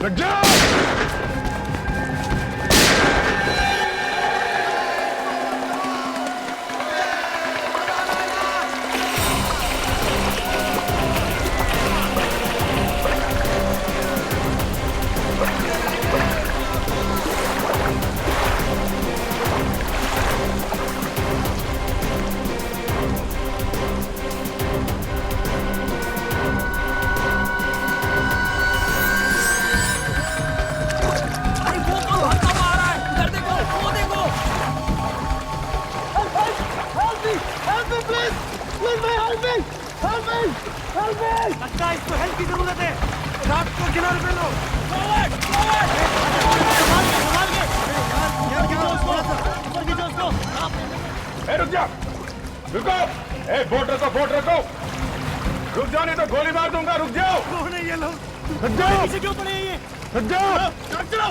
लग जाओ। लगता है इसको हेल्प की जरूरत है। रात को किनारे पे लो। रुक जा, रुको। बोट रखो, बोट रखो। रुक जाओ नहीं तो गोली मार दूंगा। रुक जाओ। कौन है ये लोग? रुक जाओ। पीछे क्यों पड़े हैं ये? रुक जाओ। चलो।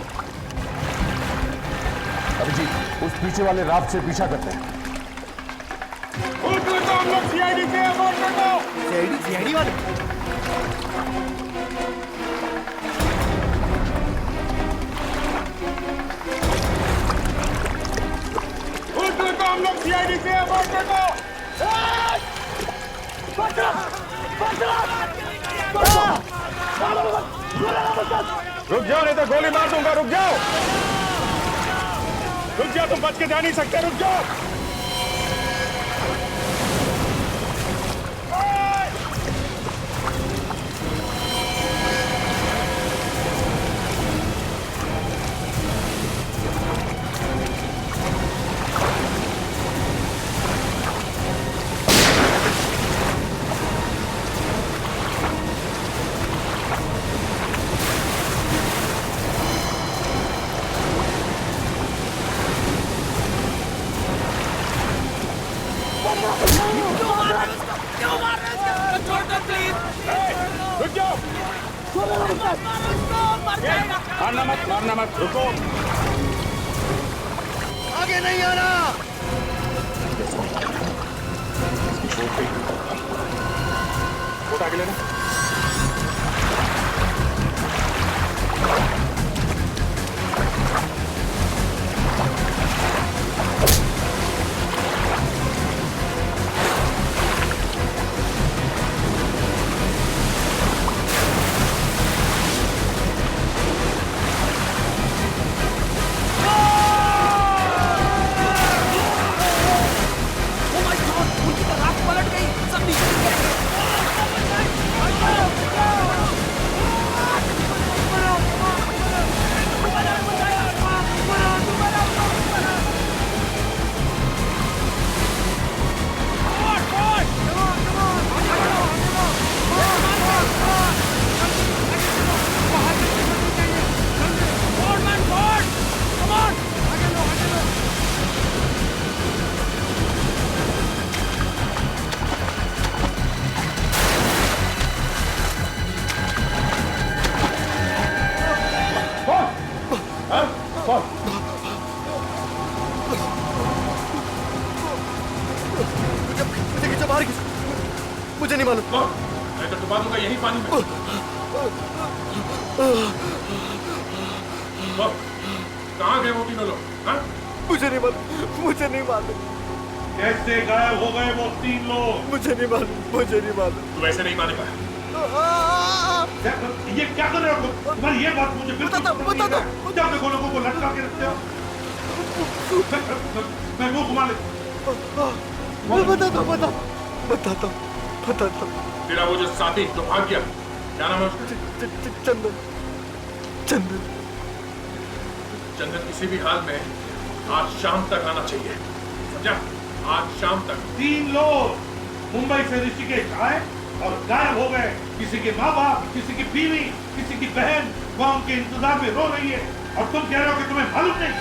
अभिजीत, उस पीछे वाले राफ्ट से पीछा करते हैं। हम लोग सीआईडी से हैं, बोट रखो। सीआईडी वाले? हम लोग सीआईडी से हैं, बोट रखो। रुक जाओ नहीं तो गोली मार दूंगा। रुक जाओ, रुक जाओ। तुम बच के जा नहीं सकते। रुक जाओ। रुक जाओ। मारना मत, मारना मत। रुको। आगे नहीं आना। वोट आगे लेना। मुझे नहीं मालूम। मैं तो डुबा दूंगा यही पानी में। कहाँ गए वो तीनों लोग? मुझे नहीं मालूम, मुझे नहीं मालूम। कैसे गायब हो गए वो तीन लोग? मुझे नहीं मालूम, मुझे नहीं मालूम। तू ऐसे नहीं मानेगा। ये क्या कर रहे हो? तुम्हारी ये बात मुझे बिल्कुल बता दो। जब देखो लोगों को लटका के रखते हो। मैं मुंह घुमा ले। बता दो। तेरा वो जो साथी जो भाग गया, क्या नाम है उसका? चंदन। चंदन किसी भी हाल में आज शाम तक आना चाहिए, समझा? आज शाम तक। 3 लोग मुंबई से ऋषिकेश आए और गायब हो गए। किसी के माँ बाप, किसी की बीवी, किसी की बहन वहां उनके इंतजार में रो रही है और तुम कह रहे हो कि तुम्हें मालूम नहीं।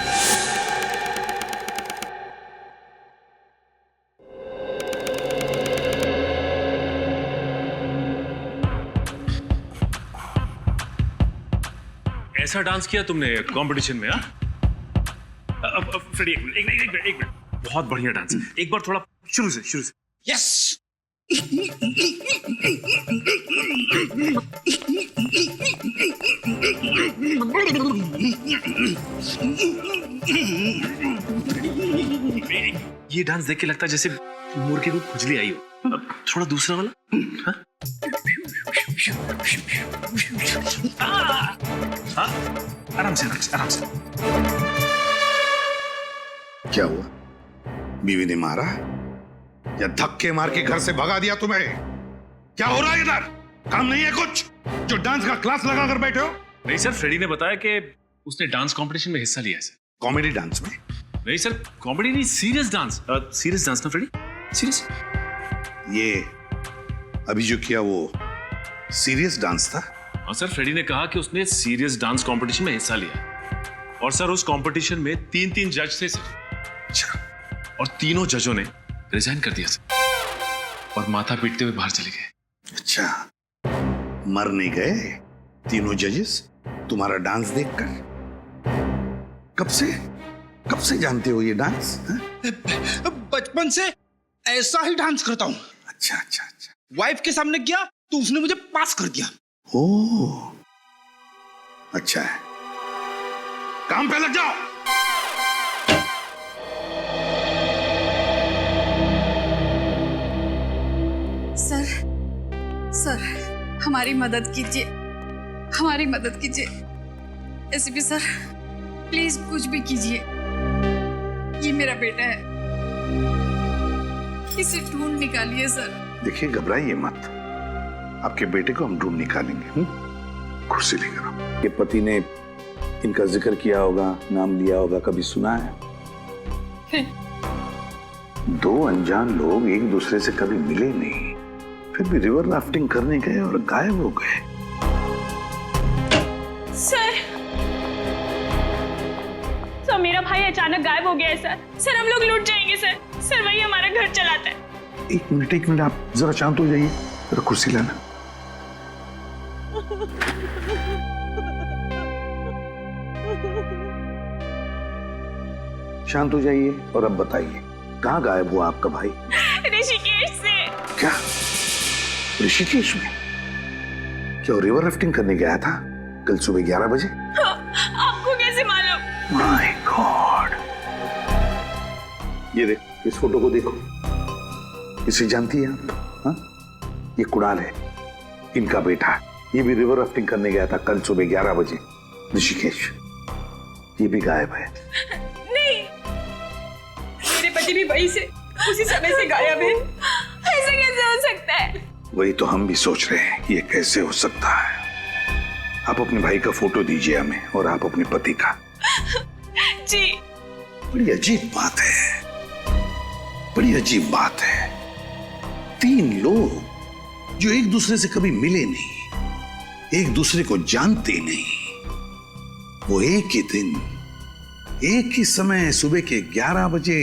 ऐसा डांस किया तुमने कंपटीशन में? फ्रेडी एक मिनट बहुत बढ़िया डांस। एक बार थोड़ा शुरू से। यस। डांस देख के लगता है जैसे मुर्गे को खुजली आई हो। अब थोड़ा दूसरा वाला। हाँ? हाँ? आराम से आराम से आराम से। क्या हुआ? बीवी ने मारा या धक्के मार के घर से भगा दिया तुम्हें? क्या हो रहा है इधर? काम नहीं है कुछ जो डांस का क्लास लगा कर बैठे हो? नहीं सर, फ्रेडी ने बताया कि उसने डांस कंपटीशन में हिस्सा लिया है सर। कॉमेडी डांस में? नहीं सर, कॉमेडी नहीं, सीरियस डांस। सीरियस डांस ना फ्रेडी, सीरियस। ये अभी जो किया वो सीरियस डांस था? और सर फ्रेडी ने कहा कि उसने सीरियस डांस कंपटीशन में हिस्सा लिया। और सर उस कंपटीशन में 3 जज थे सर। अच्छा। और तीनों जजों ने रिजाइन कर दिया सर और माथा पीटते हुए बाहर चले गए। अच्छा, मर नहीं गए तीनों जजेस तुम्हारा डांस देखकर? कब से जानते हो ये डांस? बचपन से ऐसा ही डांस करता हूँ। अच्छा अच्छा अच्छा। वाइफ के सामने किया तो उसने मुझे पास कर दिया। ओह, अच्छा है। काम पे लग जाओ। सर, हमारी मदद कीजिए, हमारी मदद कीजिए। एसीपी सर, प्लीज कुछ भी कीजिए। ये मेरा बेटा है, इसे ढूंढ निकालिए सर। देखिए, घबराइए मत, आपके बेटे को हम ढूंढ निकालेंगे। कुर्सी लेकर आओ। ये पति ने इनका जिक्र किया होगा, नाम लिया होगा, कभी सुना है? दो अनजान लोग एक दूसरे से कभी मिले नहीं, फिर भी रिवर राफ्टिंग करने गए और गायब हो गए। सर मेरा भाई अचानक गायब हो गया है सर। हम लोग लूट जाएंगे सर। वही हमारा घर चलाता है। एक मिनट, आप जरा शांत हो जाइए। जरा कुर्सी लाना। शांत हो जाइए और अब बताइए, कहाँ गायब हुआ आपका भाई? ऋषिकेश से। क्या? ऋषिकेश में? क्या वो रिवर राफ्टिंग करने गया था कल सुबह 11 बजे? आपको कैसे मालूम? My God! ये देख, इस फोटो को देखो। इसे जानती है आप? हाँ? ये कुणाल है, इनका बेटा। ये भी रिवर राफ्टिंग करने गया था कल सुबह 11 बजे ऋषिकेश। ये भी गायब है। नहीं, मेरे पति भी वहीं से उसी समय से गायब है। ऐसा कैसे हो सकता है? वही तो हम भी सोच रहे हैं, ये कैसे हो सकता है। आप अपने भाई का फोटो दीजिए हमें, और आप अपने पति का। जी। बड़ी अजीब बात है, बड़ी अजीब बात है। 3 लोग जो एक दूसरे से कभी मिले नहीं, एक दूसरे को जानते नहीं, वो एक ही दिन, एक ही समय सुबह के 11 बजे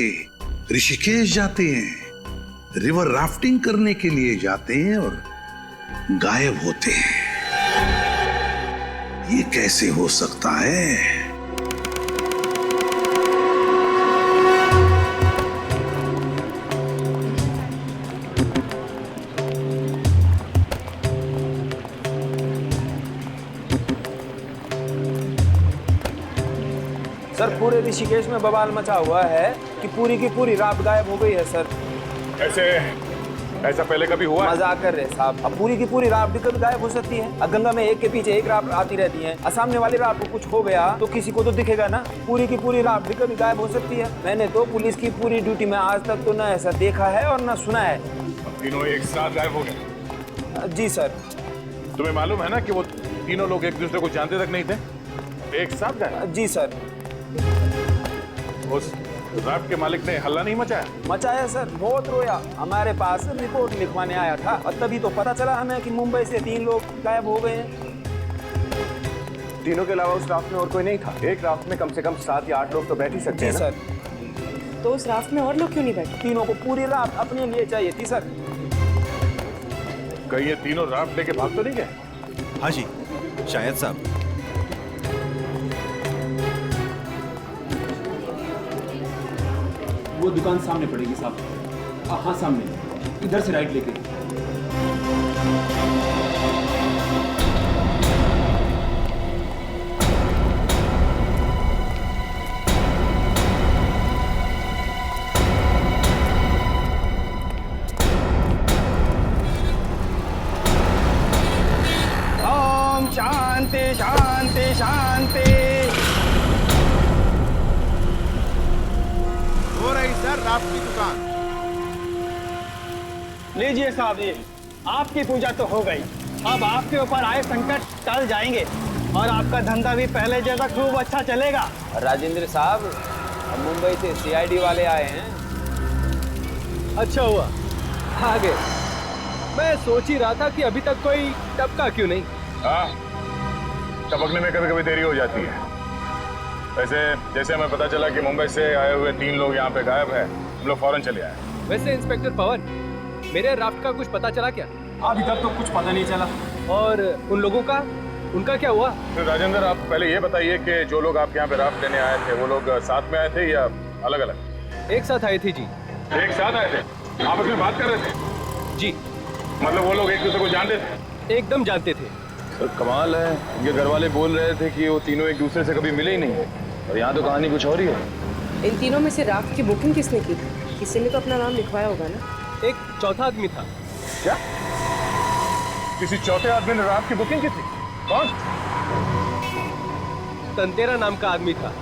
ऋषिकेश जाते हैं, रिवर राफ्टिंग करने के लिए जाते हैं और गायब होते हैं। ये कैसे हो सकता है? सर, पूरे ऋषिकेश में बवाल मचा हुआ है कि पूरी की पूरी रात गायब हो गई है सर। ऐसा पहले कभी हुआ? मजाक कर रहे साहब। अब पूरी की पूरी रात भी कभी गायब हो सकती है। अब गंगा में एक के पीछे एक रात आती रहती है, और सामने वाली रात को कुछ हो गया तो किसी को तो दिखेगा ना। पूरी की पूरी रात भी कभी गायब हो सकती है। मैंने तो पुलिस की पूरी ड्यूटी में आज तक तो ना ऐसा देखा है और ना सुना है। तीनों एक साथ गायब हो गए? जी सर। तुम्हें मालूम है ना कि वो तीनों लोग एक दूसरे को जानते तक नहीं थे, एक साथ गायब? जी सर। उस राफ्ट के मालिक ने हल्ला नहीं मचाया? मचाया सर, बहुत रोया। हमारे पास रिपोर्ट लिखवाने आया था, और तभी तो पता चला हमें कि मुंबई से 3 लोग गायब हो गए हैं। तीनों के अलावा उस राफ्ट में और कोई नहीं था? एक राफ्ट में कम से कम 7 या 8 लोग तो बैठ ही सकते हैं ना? सर। तो उस राफ्ट में और लोग क्यों नहीं बैठे? तीनों को पूरी रात अपने लिए चाहिए थी सर। कहीं ये तीनों राफ्ट लेके भाग तो नहीं गए? हाँ जी, शायद साहब। वो दुकान सामने पड़ेगी साहब। हाँ सामने, इधर से राइट लेके। शांति शांति। हो रही सर राफ्ट की दुकान। लीजिए साहब, ये आपकी पूजा तो हो गई। अब आपके ऊपर आए संकट टल जाएंगे और आपका धंधा भी पहले जैसा खूब अच्छा चलेगा। राजेंद्र साहब, हम मुंबई से सीआईडी वाले आए हैं। अच्छा हुआ आ गए। मैं सोच ही रहा था कि अभी तक कोई टपका क्यों नहीं। हाँ, टपकने में कभी कभी देरी हो जाती है। वैसे जैसे हमें पता चला कि मुंबई से आए हुए 3 लोग यहाँ पे गायब है, हम लोग फौरन चले आए। वैसे इंस्पेक्टर पवन, मेरे राफ्ट का कुछ पता चला क्या? अभी तक तो कुछ पता नहीं चला। और उन लोगों का, उनका क्या हुआ? तो राजेंद्र, आप पहले ये बताइए कि जो लोग आपके यहाँ पे राफ्ट लेने आए थे, वो लोग साथ में आए थे या अलग अलग? एक साथ आए थे जी। एक साथ आए थे? आपस में बात कर रहे थे? जी। मतलब वो लोग एक दूसरे को जानते थे? एकदम जानते थे। सर कमाल है, इनके घर वाले बोल रहे थे कि वो तीनों एक दूसरे से कभी मिले ही नहीं, और यहाँ तो कहानी कुछ और ही है। इन तीनों में से राफ्ट की बुकिंग किसने की? किसी ने तो अपना नाम लिखवाया होगा ना? एक चौथा आदमी था। क्या? किसी चौथे आदमी ने राफ्ट की बुकिंग की थी? कौन? तंतेरा नाम का आदमी था,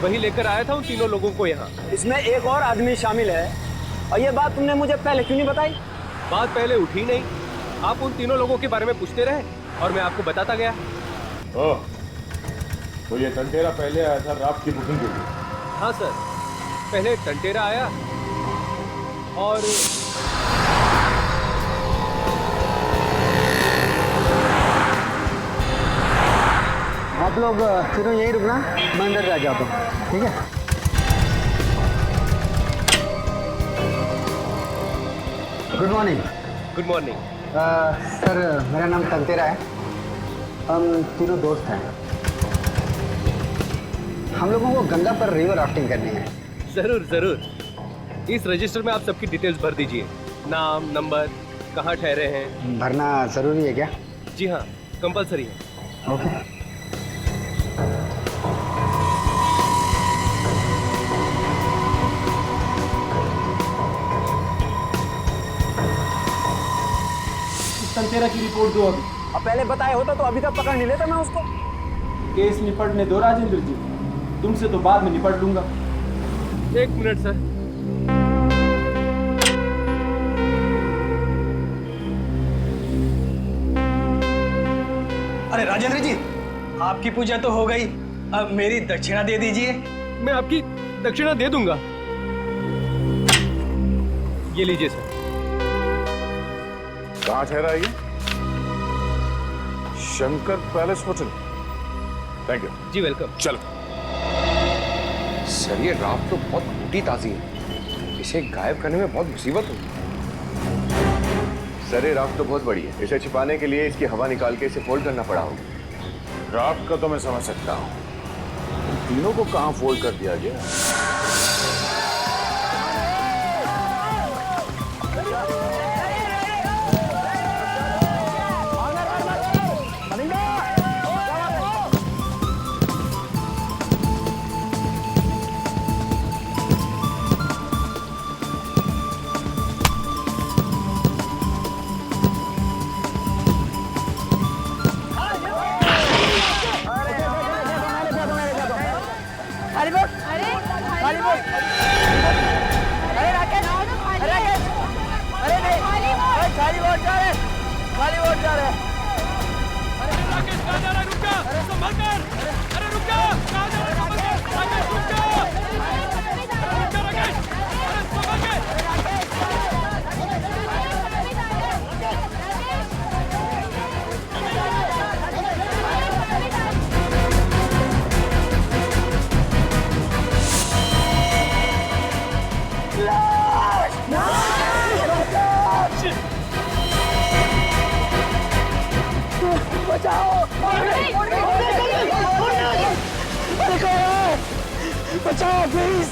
वही लेकर आया था उन तीनों लोगों को यहाँ। इसमें एक और आदमी शामिल है, और ये बात तुमने मुझे पहले क्यों नहीं बताई? बात पहले उठी नहीं, आप उन तीनों लोगों के बारे में पूछते रहे और मैं आपको बताता गया। ओह, तो ये टंटेरा पहले आया था राफ्ट की बुकिंग के लिए? हाँ सर, पहले टंटेरा आया और आप लोग तीनों यही रुकना, मैं अंदर जा जाता हूँ, ठीक है? Good morning. Good morning. Sir, मेरा नाम तंतेरा है। हम तीनों दोस्त हैं। हम लोगों को गंगा पर रिवर राफ्टिंग करनी है। जरूर जरूर। इस रजिस्टर में आप सबकी डिटेल्स भर दीजिए, नाम, नंबर, कहाँ ठहरे हैं। भरना जरूरी है क्या? जी हाँ, कंपलसरी है। ओके। तंतेरा की रिपोर्ट दो अभी। अब पहले बताया होता तो अभी तक पकड़ नहीं लेता मैं उसको। केस निपटने दो राजेंद्र जी, तुमसे तो बाद में निपट लूंगा। 1 मिनट सर। अरे राजेंद्र जी, आपकी पूजा तो हो गई, अब मेरी दक्षिणा दे दीजिए। मैं आपकी दक्षिणा दे दूंगा। ये लीजिए सर। कहाँ ठहरा ये? Shankar palace hotel. Thank you. जी वेलकम। चलो। सर ये राफ्ट तो बहुत मोटी ताजी है, इसे गायब करने में बहुत मुसीबत होगी। सर ये राफ्ट तो बहुत बड़ी है, इसे छिपाने के लिए इसकी हवा निकाल के इसे फोल्ड करना पड़ा होगा। राफ्ट का तो मैं समझ सकता हूँ, तीनों को कहाँ फोल्ड कर दिया गया? बचाओ प्लीज,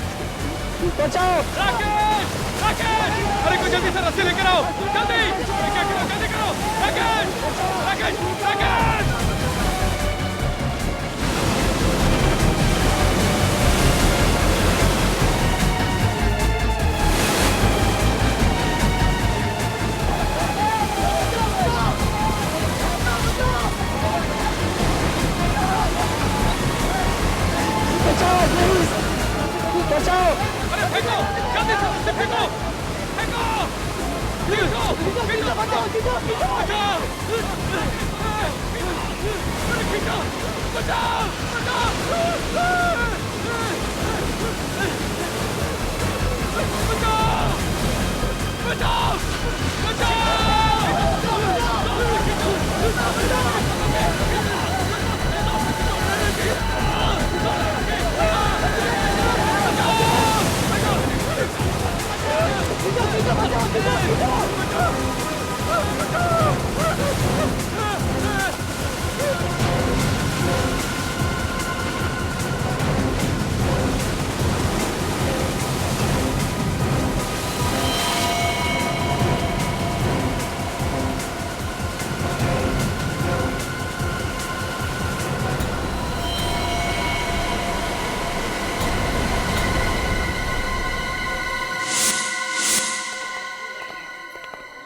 बचाओ। राकेश! राकेश! अरे कोई जल्दी से रस्सी लेकर आओ, जल्दी! क्या करो, जल्दी करो! राकेश! राकेश! राकेश! फेंको फेंको खींचो खींचो बचाओ बचाओ खींचो बचाओ बचाओ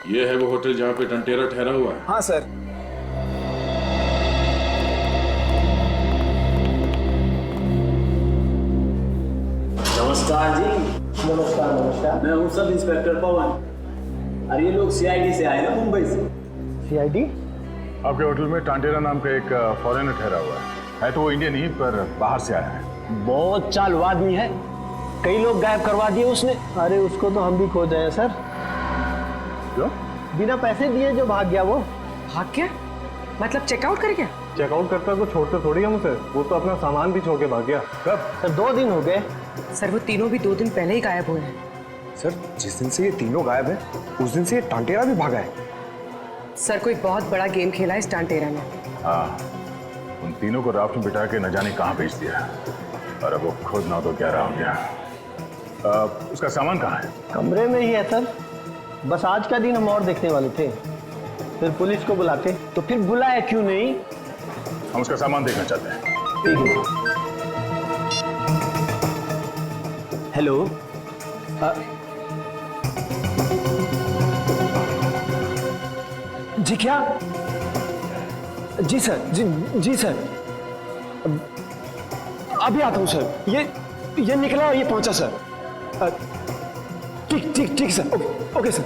ये है वो होटल जहाँ पे टंटेरा ठहरा हुआ है? हाँ सर। नमस्कार जी। नमस्कार। मैं हूँ सब इंस्पेक्टर पवन। अरे ये लोग सीआईडी से आए ना, मुंबई से। सीआईडी? आपके होटल में टांटेरा नाम का एक फॉरेनर ठहरा हुआ है तो वो इंडियन ही पर बाहर से आया है। बहुत चालू आदमी है, कई लोग गायब करवा दिए उसने। अरे उसको तो हम भी खोज रहे हैं सर। क्यों? बिना पैसे दिए जो भाग गया वो। भाग गया मतलब चेकआउट कर गया? चेकआउट करता को छोड़ते थोड़ी हम उसे, वो तो अपना सामान भी छोड़ के भाग गया। कब? सर 2 दिन हो गए। सर वो तीनों भी 2 दिन पहले ही गायब हुए हैं। सर जिस दिन से ये तीनों गायब है उस दिन से ये टांटेरा भी भागा है। सर कोई बहुत बड़ा गेम खेला है इस टांटेरा ने। हाँ, उन तीनों को राफ्ट में बिठा के न जाने कहाँ भेज दिया और अब वो खुद ना तो क्या रहा हो गया। उसका सामान कहाँ है? कमरे में ही है सर। बस आज का दिन हम और देखने वाले थे, फिर पुलिस को बुलाते। तो फिर बुलाया क्यों नहीं? हम उसका सामान देखना चाहते हैं। ठीक है। हेलो। जी क्या? जी सर, जी सर। अभी आता हूँ सर। ये निकला और ये पहुंचा सर। ठीक सर। Okay sir.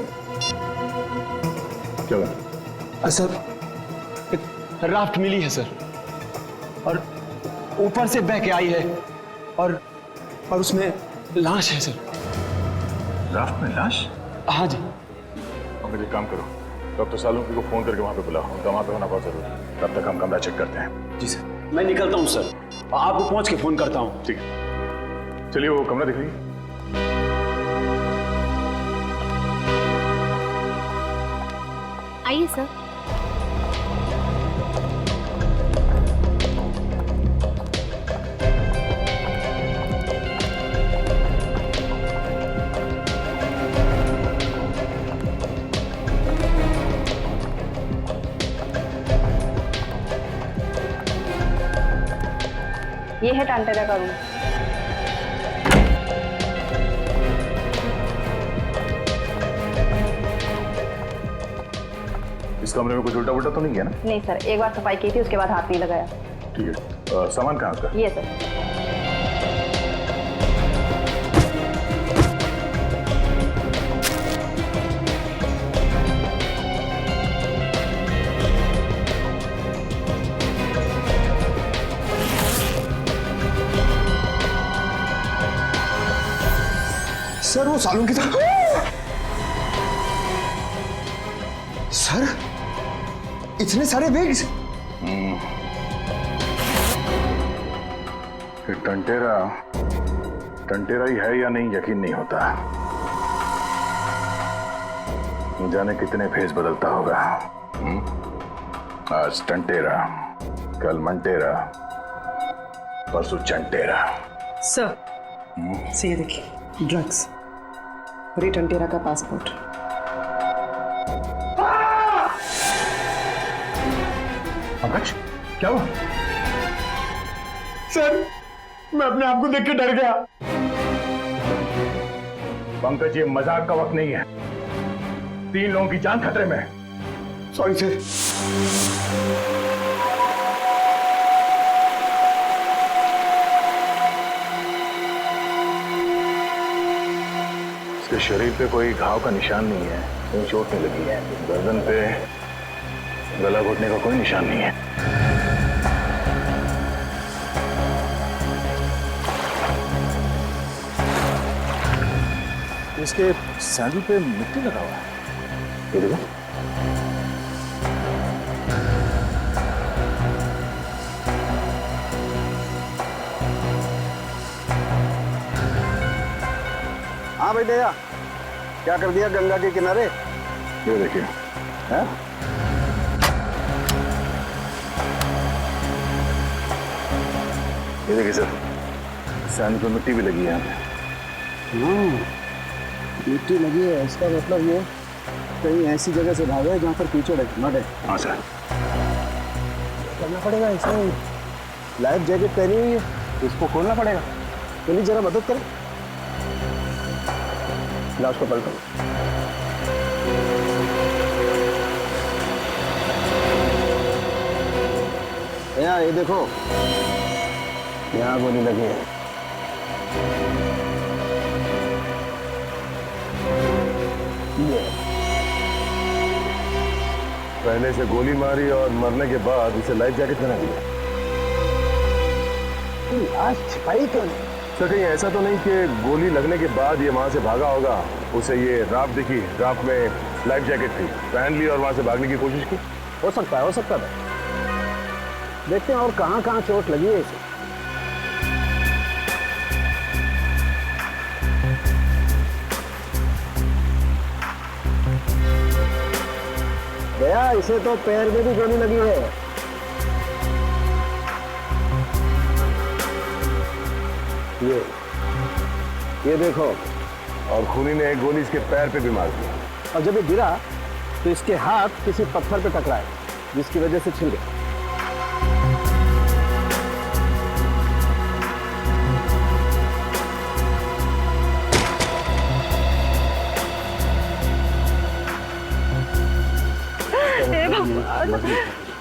क्या बात? सर एक राफ्ट मिली है सर और ऊपर से बह के आई है और उसमें लाश है सर। राफ्ट में लाश? हाँ जी। अब एक काम करो, डॉक्टर सालुंकी को फोन करके वहां पे बुलाओ, उनका वहां पे होना बहुत जरूरी है। तब तक हम कमरा चेक करते हैं। जी सर। मैं निकलता हूँ सर, आपको पहुंच के फोन करता हूँ। ठीक है, चलिए वो कमरा दिख लीजिए। आइए सर। ये है टांटेरा का रूम। इस कमरे में कुछ उल्टा पुल्टा तो नहीं है ना? नहीं सर, एक बार सफाई की थी, उसके बाद हाथ नहीं लगाया। ठीक है। सामान कहाँ उसका? ये सर। सर वो सालुंकी था। सर इतने सारे बैग्स। टंटेरा ही है या नहीं यकीन नहीं होता। न जाने कितने भेष बदलता होगा। आज टंटेरा, कल मंटेरा, परसों चंटेरा। सर ये देखिए ड्रग्स और ये टंटेरा का पासपोर्ट। पंकज क्या हुआ? सर मैं अपने आप को देख के डर गया। पंकज ये मजाक का वक्त नहीं है, 3 लोगों की जान खतरे में है। Sorry sir. इसके उसके शरीर पे कोई घाव का निशान नहीं है, कोई चोट नहीं लगी है। गर्दन पे गला घोटने का कोई निशान नहीं है। इसके सैंडल पे मिट्टी लगा हुआ है। ये देखो। हाँ भाई दया, क्या कर दिया गंगा के किनारे? ये देखिए। है? ये देखिए सर, सैंडल पे मिट्टी भी लगी है यहाँ पे। मिट्टी लगी है, इसका मतलब ये कहीं ऐसी जगह से भागा है जहाँ पर कीचड़ है, मड है। हाँ सर। करना पड़ेगा, इसमें लाइफ जैकेट पहनी हुई है, इसको खोलना पड़ेगा। चलिए जरा मदद करें। लाश को पलटो। यहाँ ये देखो, यहाँ गोली लगी है। पहले से गोली मारी और मरने के बाद इसे लाइफ जैकेट पहना दिया। आज छिपाई क्यों? सर कहीं ऐसा तो नहीं कि गोली लगने के बाद ये वहां से भागा होगा, उसे ये राफ्ट दिखी, राफ्ट में लाइफ जैकेट थी, पहन ली और वहां से भागने की कोशिश की? हो सकता है। देखते हैं और कहाँ चोट लगी है इसे। भैया इसे तो पैर में भी गोली लगी है। ये देखो, और खूनी ने एक गोली इसके पैर पे भी मार दी। और जब ये गिरा तो इसके हाथ किसी पत्थर पे टकराए, जिसकी वजह से छिल गए।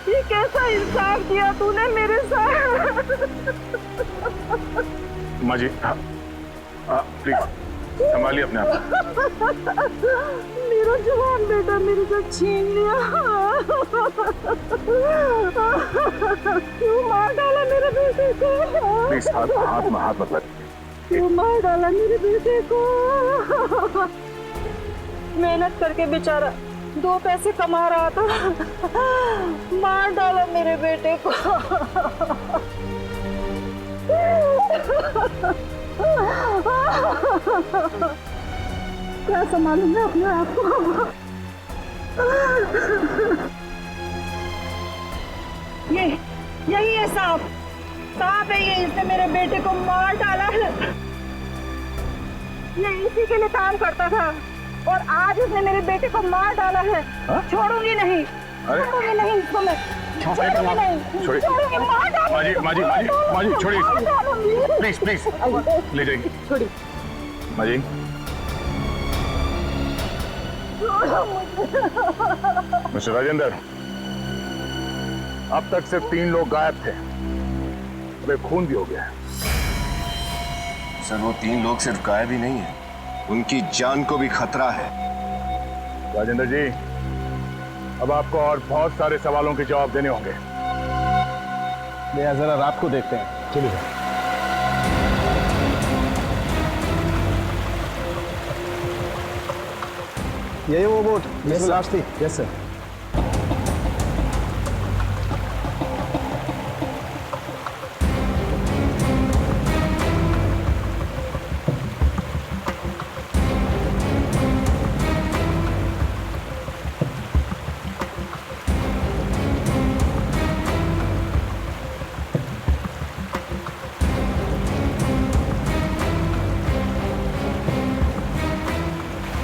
ये कैसा इंसाफ किया तूने मेरे साथ? माँ जी, प्लीज संभालिए अपने आप। मेरा जवान बेटा मेरे से छीन लिया। क्यों मार डाला मेरे बेटे को? प्लीज हाथ मत लग। क्यों मार डाला मेरे बेटे को? मेहनत करके बेचारा 2 पैसे कमा रहा था, मार डाला मेरे बेटे को। क्या संभालूंगा अपने आप को? यही है सांप है ये, इसने मेरे बेटे को मार डाला है। ये इसी के लिए काम करता था और आज उसने मेरे बेटे को मार डाला है। छोड़ूंगी नहीं, छोड़ूंगी नहीं इसको मैं, छोड़ूंगी नहीं, छोड़ूंगी। माँ जी छोड़िए, प्लीज ले जाइए। छोड़िए माँ जी। मिस्टर राजेंद्र, अब तक सिर्फ 3 लोग गायब थे, अब एक खून भी हो गया है। सर वो 3 लोग सिर्फ गायब ही नहीं है, उनकी जान को भी खतरा है। राजेंद्र जी, अब आपको और बहुत सारे सवालों के जवाब देने होंगे। जरा रात को देखते हैं। चलिए यही वो बोट जिसमें लाश थी? Yes sir.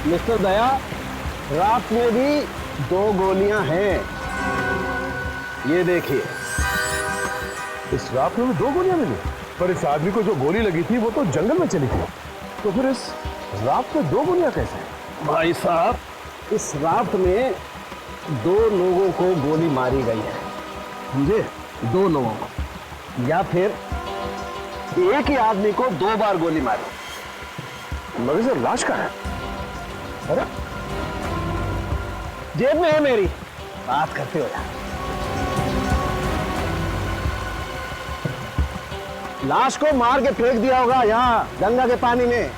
मिस्टर दया, रात में भी 2 गोलियां हैं, ये देखिए। इस राफ्ट में 2 गोलियां मिली, पर इस आदमी को जो गोली लगी थी वो तो जंगल में चली थी, तो फिर इस राफ्ट में 2 गोलियां कैसे? भाई साहब, इस राफ्ट में 2 लोगों को गोली मारी गई है, समझे? 2 लोगों को, या फिर एक ही आदमी को 2 बार गोली मारी। मगर सर लाश कहाँ है? अरे जेब में है मेरी, बात करते हो यार। लाश को मार के फेंक दिया होगा यहाँ गंगा के पानी में।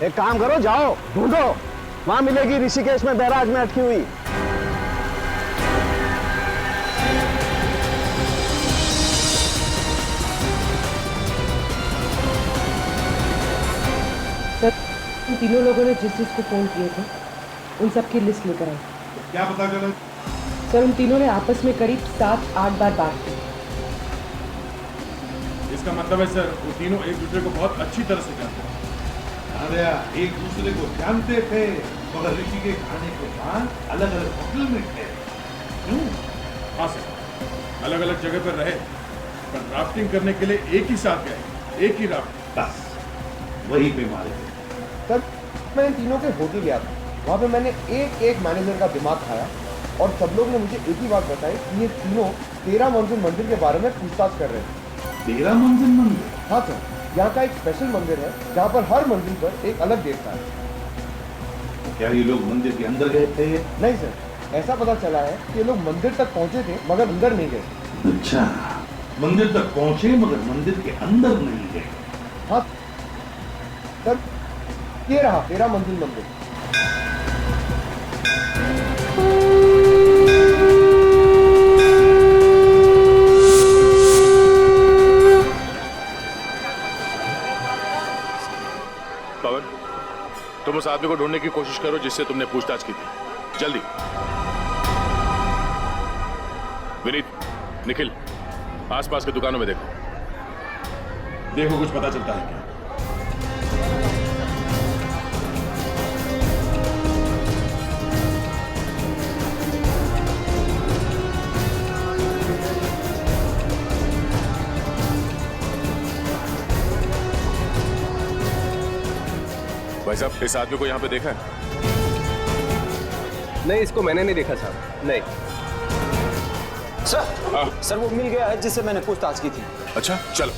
एक काम करो, जाओ ढूंढो, वहां मिलेगी ऋषिकेश में बैराज में अटकी हुई। उन तीनों लोगों ने जिस जिसको फोन किए थे उन सब की लिस्ट लेकर आए। क्या पता चला? सर उन तीनों ने आपस में करीब 7-8 बार बात की। इसका मतलब है सर वो तीनों एक दूसरे को बहुत अच्छी तरह से जानते हैं। अरे एक दूसरे को जानते थे मगर ऋषिकेश आने के बाद अलग अलग होटल में थे। क्यों? हाँ सर, अलग अलग जगह पर रहे पर राफ्टिंग करने के लिए एक ही साथ गए, एक ही राफ्ट, बस वहीं पे मारे थे। सर मैं इन तीनों के होटल गया था, वहाँ पे मैंने एक मैनेजर का दिमाग खाया और सब लोग ने मुझे एक ही बात बताई कि ये तीनों 13 मंजिल मंदिर के बारे में पूछताछ कर रहे हैं। 13 मंजिल मंदिर? हाँ सर, यहाँ का एक स्पेशल मंदिर है जहाँ पर हर मंजिल पर एक अलग देवता है। क्या ये लोग मंदिर के अंदर गए थे? नहीं सर, ऐसा पता चला है कि ये लोग मंदिर तक पहुँचे थे मगर अंदर नहीं गए। अच्छा, मंदिर तक पहुँचे मगर मंदिर के अंदर नहीं गए। हाँ सर, ये रहा 13 मंजिल मंदिर। पवन, तुम उस आदमी को ढूंढने की कोशिश करो जिससे तुमने पूछताछ की थी, जल्दी। विनीत, निखिल, आसपास की दुकानों में देखो कुछ पता चलता है क्या? भाई साहब, इस आदमी को यहाँ पे देखा है? नहीं, इसको मैंने नहीं देखा साहब, नहीं। सर वो मिल गया है जिससे मैंने पूछताछ की थी। अच्छा, चलो।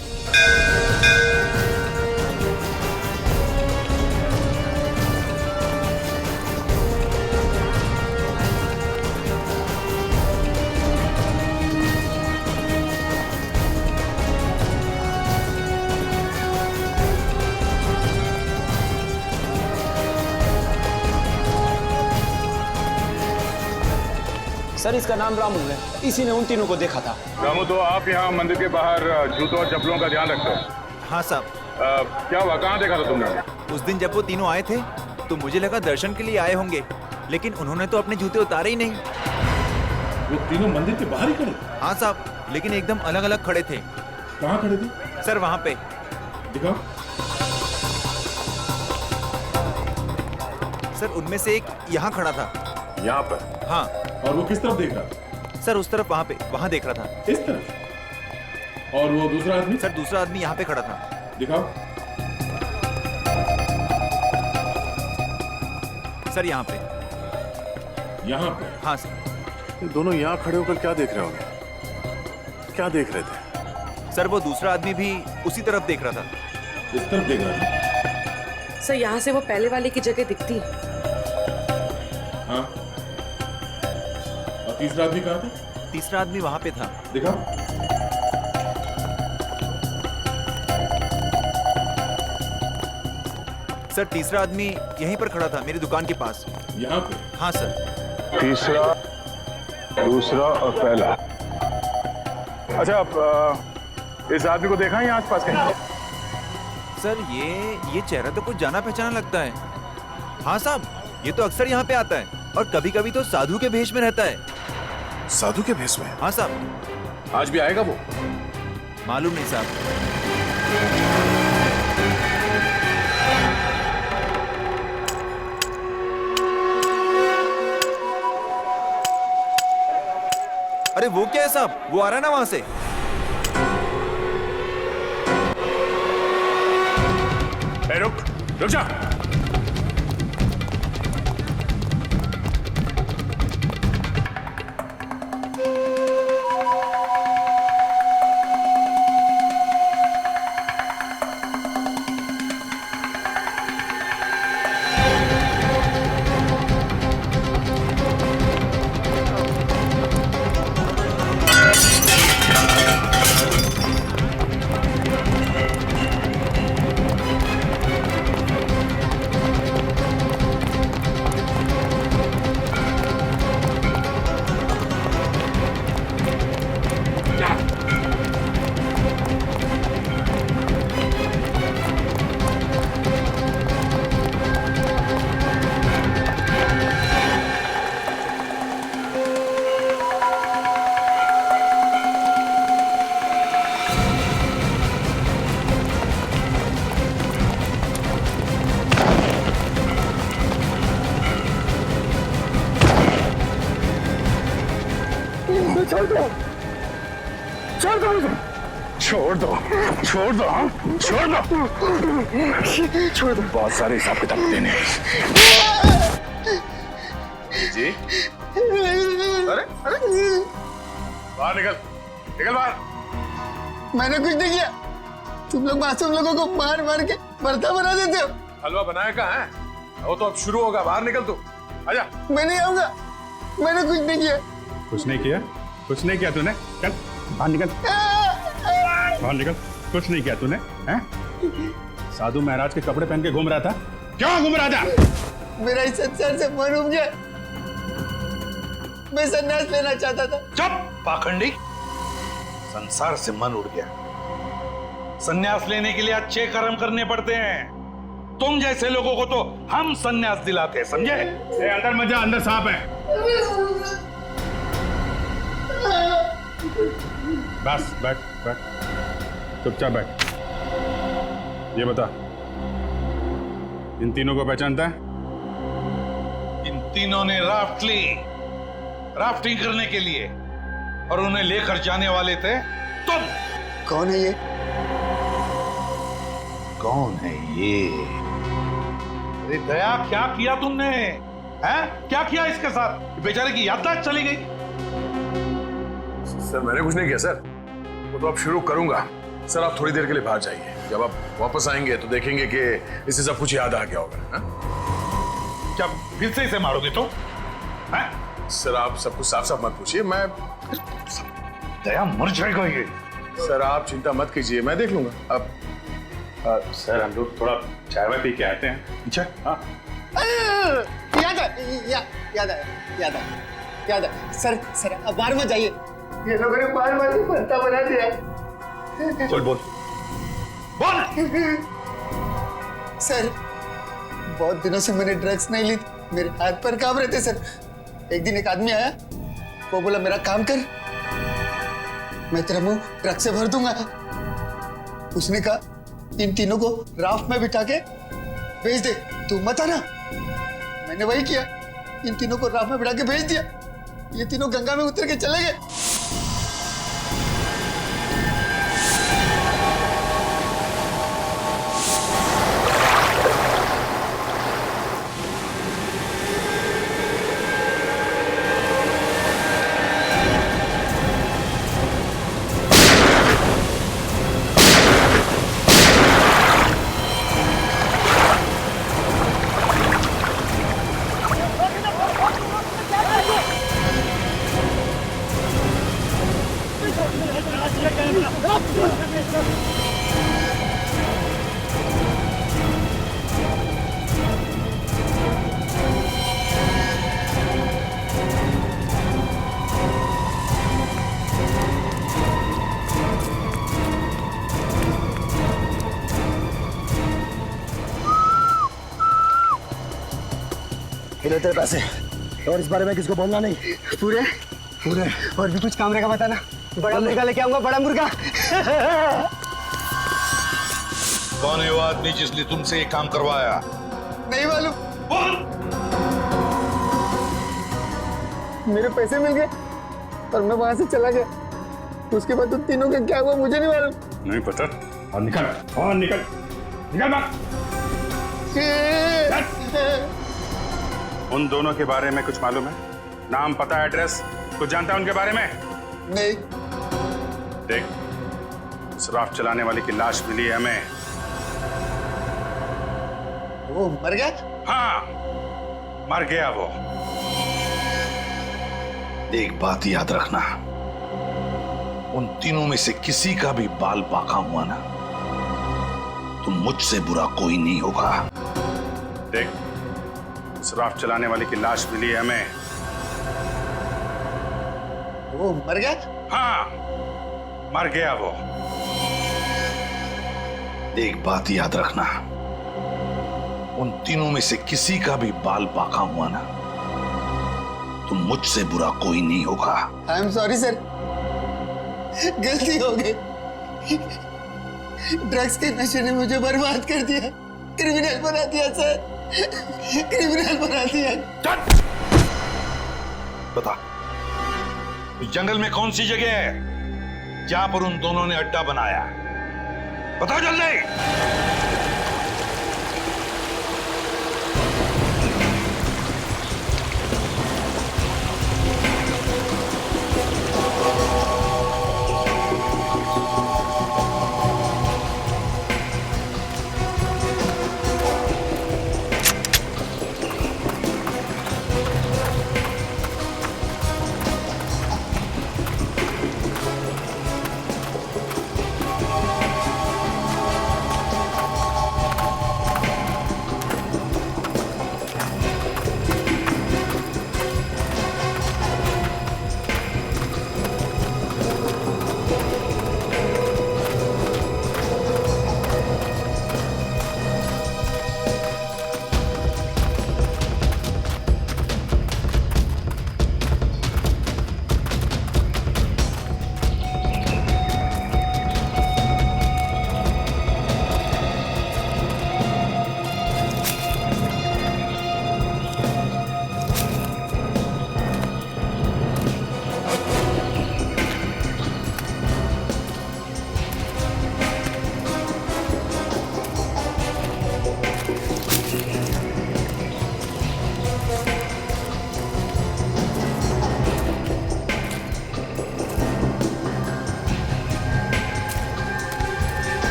सर इसका नाम रामू है, इसी ने उन तीनों को देखा था। रामू, तो आप यहाँ मंदिर के बाहर जूतों और चप्पलों का ध्यान रखते हो? हाँ साहब। क्या हुआ, कहाँ देखा था तुमने? उस दिन जब वो तीनों आए थे तो मुझे लगा दर्शन के लिए आए होंगे, लेकिन उन्होंने तो अपने जूते उतारे ही नहीं। वो तीनों मंदिर के बाहर ही खड़े थे? हाँ साहब, लेकिन एकदम अलग अलग खड़े थे। कहाँ खड़े थे? सर वहाँ पे। दिखाओ। सर उनमें से एक यहाँ खड़ा था। यहाँ पर? हाँ। और वो किस तरफ देख रहा था? सर उस तरफ, वहाँ पे, वहाँ देख रहा था। इस तरफ? और वो दूसरा आदमी? सर दूसरा आदमी यहाँ पे खड़ा था। दिखाओ। सर यहाँ पे। यहाँ पे? हाँ सर। दोनों यहाँ खड़े होकर क्या देख रहे होंगे? क्या देख रहे थे? सर वो दूसरा आदमी भी उसी तरफ देख रहा था। इस तरफ देख रहा था? सर यहाँ से वो पहले वाले की जगह दिखती है। हाँ। और तीसरा आदमी कहाँ था? तीसरा आदमी वहाँ पे था। दिखाओ। सर तीसरा आदमी यहीं पर खड़ा था मेरी दुकान के पास। यहाँ पे? हाँ सर। तीसरा, दूसरा और पहला। अच्छा, आप इस आदमी को देखा है यहाँ आसपास कहीं? सर ये चेहरा तो कुछ जाना पहचाना लगता है। हाँ साहब, ये तो अक्सर यहाँ पे आता है और कभी कभी तो साधु के भेष में रहता है। साधु के भेष में? हाँ साहब। आज भी आएगा वो? मालूम नहीं साहब। अरे वो क्या है साहब, वो आ रहा है ना वहां से। रुक जा। छोड़ दो, छोड़ दो मुझे, छोड़ दो, छोड़ दो, हाँ? छोड़ दो, छोड़ दो। बहुत सारे हिसाब किताब देने हैं। जी अरे अरे बाहर निकल, निकल बाहर। मैंने कुछ नहीं किया, तुम लोग मासूम लोगों को मार मार के भरता बना देते हो। हलवा बनाया कहाँ है? वो तो अब शुरू होगा, बाहर निकल तू, आजा। मैं नहीं आऊंगा, मैंने कुछ नहीं किया। कुछ नहीं किया? कुछ नहीं किया तूने? चल बाहर निकल, बाहर निकल। कुछ नहीं किया तूने, हैं? साधु महाराज के कपड़े पहन के घूम रहा था, क्यों घूम रहा था? मेरा इस संसार से मन उब गया, मैं संन्यास लेना चाहता था। चुप पाखंडी, संसार से मन उड़ गया। संन्यास लेने के लिए अच्छे कर्म करने पड़ते हैं। तुम जैसे लोगों को तो हम संन्यास दिलाते हैं, समझे? अंदर मत जा, अंदर सांप है। बस बैठ बैठ, चुपचाप बैठ। ये बता, इन तीनों को पहचानता है? इन तीनों ने राफ्ट ली, राफ्टिंग करने के लिए, और उन्हें लेकर जाने वाले थे तुम। कौन है ये? कौन है ये? अरे दया, क्या किया तुमने? हैं? क्या किया इसके साथ? बेचारे की याददाश्त चली गई। सर मैंने कुछ नहीं किया सर, वो तो अब शुरू करूंगा। सर आप थोड़ी देर के लिए बाहर जाइए, जब आप वापस आएंगे तो देखेंगे कि इसे सब कुछ याद आ गया होगा। हा? क्या फिर से इसे मारोगे तो? हैं? सर आप सब कुछ साफ साफ मत पूछिए, मैं दया मर जाएगा ये। सर आप चिंता मत कीजिए, मैं देख लूंगा। अब सर हम लोग थोड़ा चाय वाय पी के आते हैं। अच्छा हाँ, याद है सर, सर अब बाहर मत जाइए, ये लोगों ने मार मार के भरता बना दिया। चल बोल बोल। सर बहुत दिनों से मैंने ड्रग्स नहीं ली, मेरे हाथ पर कांप रहे थे सर। एक दिन एक आदमी आया, वो बोला मेरा काम कर, मैं तेरा मुंह ट्रक से भर दूंगा। उसने कहा इन तीनों को राफ्ट में बिठा के भेज दे, तू मत आना। मैंने वही किया, इन तीनों को राफ्ट में बिठा के भेज दिया। ये तीनों गंगा में उतर के चले गए। इधर तेरे पैसे, और इस बारे में किसको बोलना नहीं। पूरे पूरे और भी कुछ कामरे का बताना। बड़ा मुर्गा लेके आऊंगा, बड़ा मुर्गा। कौन है वो आदमी जिसने तुमसे ये काम करवाया? नहीं मालूम। बोल। मेरे पैसे मिल गए और मैं वहां से चला गया। उसके बाद तुम तीनों का क्या हुआ मुझे नहीं मालूम। नहीं पता। और निकल, और निकल, निकल बाहर। उन दोनों के बारे में कुछ मालूम है? नाम, पता, एड्रेस कुछ जानता है उनके बारे में? नहीं। देख, उस राफ्ट चलाने वाले की लाश मिली है हमें। वो मर गया? हाँ, मर गया वो। एक बात याद रखना, उन तीनों में से किसी का भी बाल पाका हुआ ना, तो मुझसे बुरा कोई नहीं होगा। देख, उस राफ्ट चलाने वाले की लाश मिली है हमें। वो मर गया? हाँ, मर गया वो। एक बात याद रखना, उन तीनों में से किसी का भी बाल पाका हुआ ना, तो मुझसे बुरा कोई नहीं होगा। आई एम सॉरी सर, गलती हो गई। ड्रग्स के नशे ने मुझे बर्बाद कर दिया, क्रिमिनल बना दिया सर, क्रिमिनल बना दिया। बता, इस जंगल में कौन सी जगह है जहां पर उन दोनों ने अड्डा बनाया? बताओ जल्दी।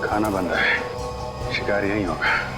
खाना बन रहा है, शिकार यही होगा।